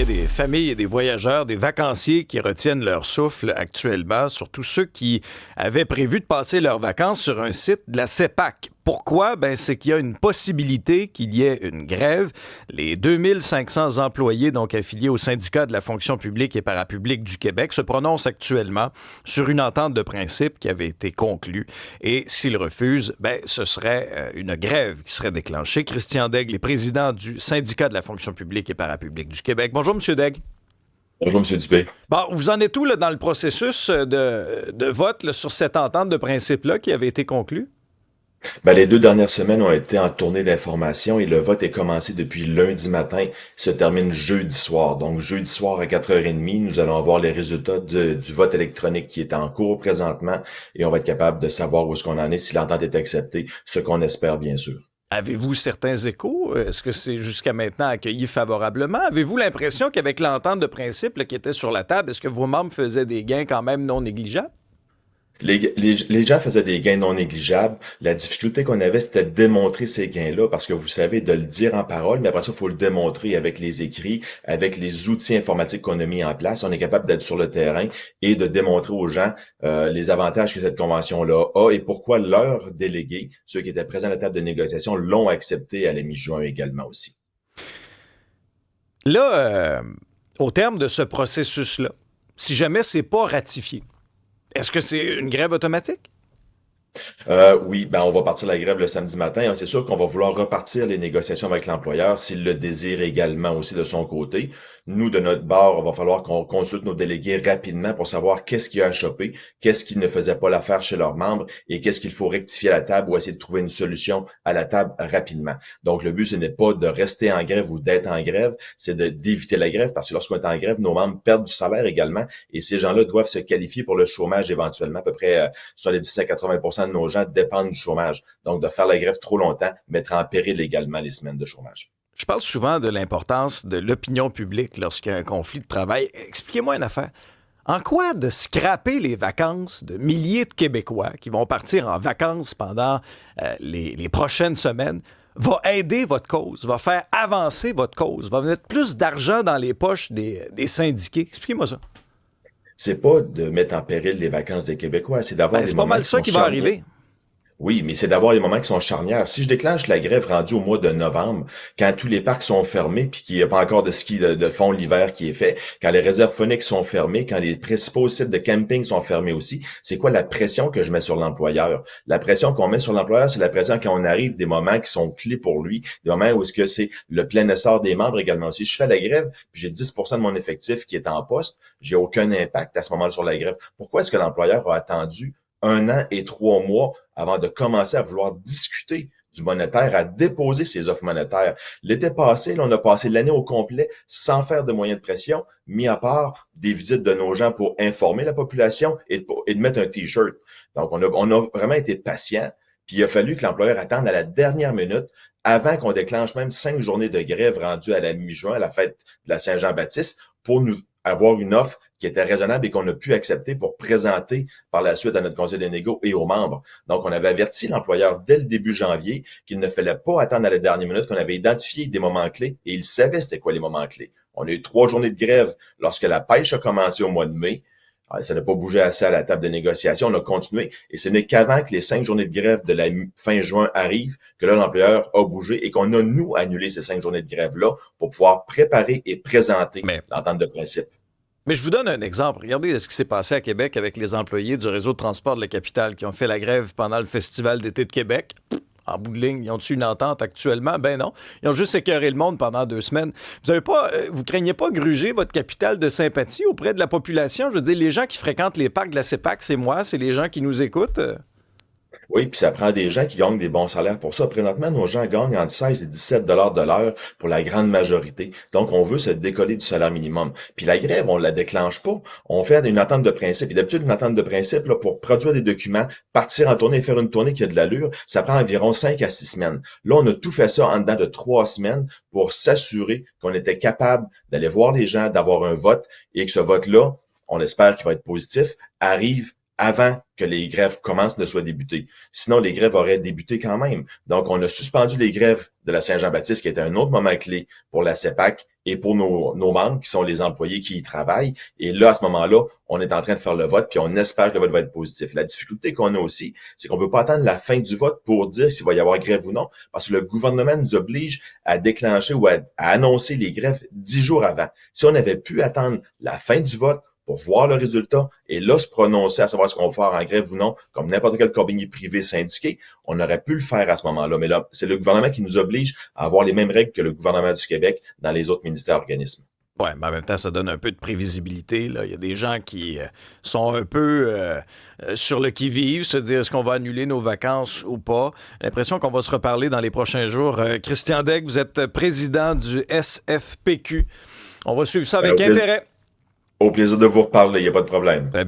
bien des familles et des voyageurs, des vacanciers qui retiennent leur souffle actuellement, surtout ceux qui avaient prévu de passer leurs vacances sur un site de la CEPAC. Pourquoi? C'est qu'il y a une possibilité qu'il y ait une grève. Les 2500 employés donc affiliés au syndicat de la fonction publique et parapublique du Québec se prononcent actuellement sur une entente de principe qui avait été conclue. Et s'ils refusent, ce serait une grève qui serait déclenchée. Christian Daigle est président du syndicat de la fonction publique et parapublique du Québec. Bonjour, M. Daigle. Bonjour, M. Dubé. Bon, vous en êtes où là, dans le processus de vote là, sur cette entente de principe-là qui avait été conclue? Les 2 dernières semaines ont été en tournée d'information et le vote est commencé depuis lundi matin, se termine jeudi soir. Donc, jeudi soir à 4h30, nous allons avoir les résultats du vote électronique qui est en cours présentement et on va être capable de savoir où est-ce qu'on en est, si l'entente est acceptée, ce qu'on espère bien sûr. Avez-vous certains échos? Est-ce que c'est jusqu'à maintenant accueilli favorablement? Avez-vous l'impression qu'avec l'entente de principe là, qui était sur la table, est-ce que vos membres faisaient des gains quand même non négligeables? Les gens faisaient des gains non négligeables. La difficulté qu'on avait, c'était de démontrer ces gains-là, parce que vous savez, de le dire en parole, mais après ça, il faut le démontrer avec les écrits, avec les outils informatiques qu'on a mis en place. On est capable d'être sur le terrain et de démontrer aux gens les avantages que cette convention-là a et pourquoi leurs délégués, ceux qui étaient présents à la table de négociation, l'ont accepté à la mi-juin également aussi. Là, au terme de ce processus-là, si jamais c'est pas ratifié, est-ce que c'est une grève automatique? Oui, on va partir la grève le samedi matin. C'est sûr qu'on va vouloir repartir les négociations avec l'employeur s'il le désire également aussi de son côté. Nous, de notre bord, il va falloir qu'on consulte nos délégués rapidement pour savoir qu'est-ce qui a chopé, qu'est-ce qui ne faisait pas l'affaire chez leurs membres et qu'est-ce qu'il faut rectifier à la table ou essayer de trouver une solution à la table rapidement. Donc, le but, ce n'est pas de rester en grève ou d'être en grève, c'est d'éviter la grève parce que lorsqu'on est en grève, nos membres perdent du salaire également et ces gens-là doivent se qualifier pour le chômage éventuellement. À peu près sur les 10 à 80% de nos gens dépendent du chômage. Donc, de faire la grève trop longtemps mettra en péril également les semaines de chômage. Je parle souvent de l'importance de l'opinion publique lorsqu'il y a un conflit de travail. Expliquez-moi une affaire. En quoi de scraper les vacances de milliers de Québécois qui vont partir en vacances pendant les prochaines semaines va aider votre cause, va faire avancer votre cause, va mettre plus d'argent dans les poches des syndiqués? Expliquez-moi ça. C'est pas de mettre en péril les vacances des Québécois, c'est d'avoir des C'est pas moments mal qui ça sont qui va charnières. arriver. Oui, mais c'est d'avoir les moments qui sont charnières. Si je déclenche la grève rendue au mois de novembre, quand tous les parcs sont fermés, puis qu'il n'y a pas encore de ski de fond l'hiver qui est fait, quand les réserves phoniques sont fermées, quand les principaux sites de camping sont fermés aussi, c'est quoi la pression que je mets sur l'employeur? La pression qu'on met sur l'employeur, c'est la pression quand on arrive des moments qui sont clés pour lui, des moments où est-ce que c'est le plein essor des membres également. Si je fais la grève, puis j'ai 10% de mon effectif qui est en poste, j'ai aucun impact à ce moment-là sur la grève. Pourquoi est-ce que l'employeur a attendu 1 an et 3 mois avant de commencer à vouloir discuter du monétaire, à déposer ses offres monétaires? L'été passé, là, on a passé l'année au complet sans faire de moyens de pression, mis à part des visites de nos gens pour informer la population et de mettre un T-shirt. Donc, on a vraiment été patient, puis il a fallu que l'employeur attende à la dernière minute avant qu'on déclenche même 5 journées de grève rendues à la mi-juin, à la fête de la Saint-Jean-Baptiste, pour nous avoir une offre qui était raisonnable et qu'on a pu accepter pour présenter par la suite à notre conseil des négos et aux membres. Donc, on avait averti l'employeur dès le début janvier qu'il ne fallait pas attendre à la dernière minute, qu'on avait identifié des moments clés et il savait c'était quoi les moments clés. On a eu 3 journées de grève lorsque la pêche a commencé au mois de mai. Ça n'a pas bougé assez à la table de négociation. On a continué et ce n'est qu'avant que les 5 journées de grève de la fin juin arrivent que là, l'employeur a bougé et qu'on a, nous, annulé ces 5 journées de grève-là pour pouvoir préparer et présenter Mais l'entente de principe. Mais je vous donne un exemple. Regardez ce qui s'est passé à Québec avec les employés du réseau de transport de la capitale qui ont fait la grève pendant le Festival d'été de Québec. En bout de ligne, ils ont-tu une entente actuellement? Ben non. Ils ont juste écœuré le monde pendant 2 semaines. Vous craignez pas gruger votre capital de sympathie auprès de la population? Je veux dire, les gens qui fréquentent les parcs de la CEPAC, c'est moi, c'est les gens qui nous écoutent. Oui, puis ça prend des gens qui gagnent des bons salaires pour ça. Présentement, nos gens gagnent entre 16 et 17 $ de l'heure pour la grande majorité. Donc, on veut se décoller du salaire minimum. Puis la grève, on la déclenche pas. On fait une entente de principe. Et d'habitude, une entente de principe, là, pour produire des documents, partir en tournée et faire une tournée qui a de l'allure, ça prend environ 5 à 6 semaines. Là, on a tout fait ça en dedans de 3 semaines pour s'assurer qu'on était capable d'aller voir les gens, d'avoir un vote et que ce vote-là, on espère qu'il va être positif, arrive avant que les grèves commencent ne soient débutées. Sinon, les grèves auraient débuté quand même. Donc, on a suspendu les grèves de la Saint-Jean-Baptiste, qui était un autre moment clé pour la CEPAC, et pour nos membres qui sont les employés qui y travaillent. Et là, à ce moment-là, on est en train de faire le vote, puis on espère que le vote va être positif. La difficulté qu'on a aussi, c'est qu'on ne peut pas attendre la fin du vote pour dire s'il va y avoir grève ou non, parce que le gouvernement nous oblige à déclencher ou à annoncer les grèves 10 jours avant. Si on avait pu attendre la fin du vote pour voir le résultat et là se prononcer à savoir ce qu'on va faire en grève ou non, comme n'importe quelle compagnie privée syndiquée, on aurait pu le faire à ce moment-là. Mais là, c'est le gouvernement qui nous oblige à avoir les mêmes règles que le gouvernement du Québec dans les autres ministères et organismes. Oui, mais en même temps, ça donne un peu de prévisibilité. Là. Il y a des gens qui sont un peu sur le qui-vive, se dire est-ce qu'on va annuler nos vacances ou pas. J'ai l'impression qu'on va se reparler dans les prochains jours. Christian Daigle, vous êtes président du SFPQ. On va suivre ça avec intérêt. Au plaisir de vous reparler, il n'y a pas de problème. Très bien.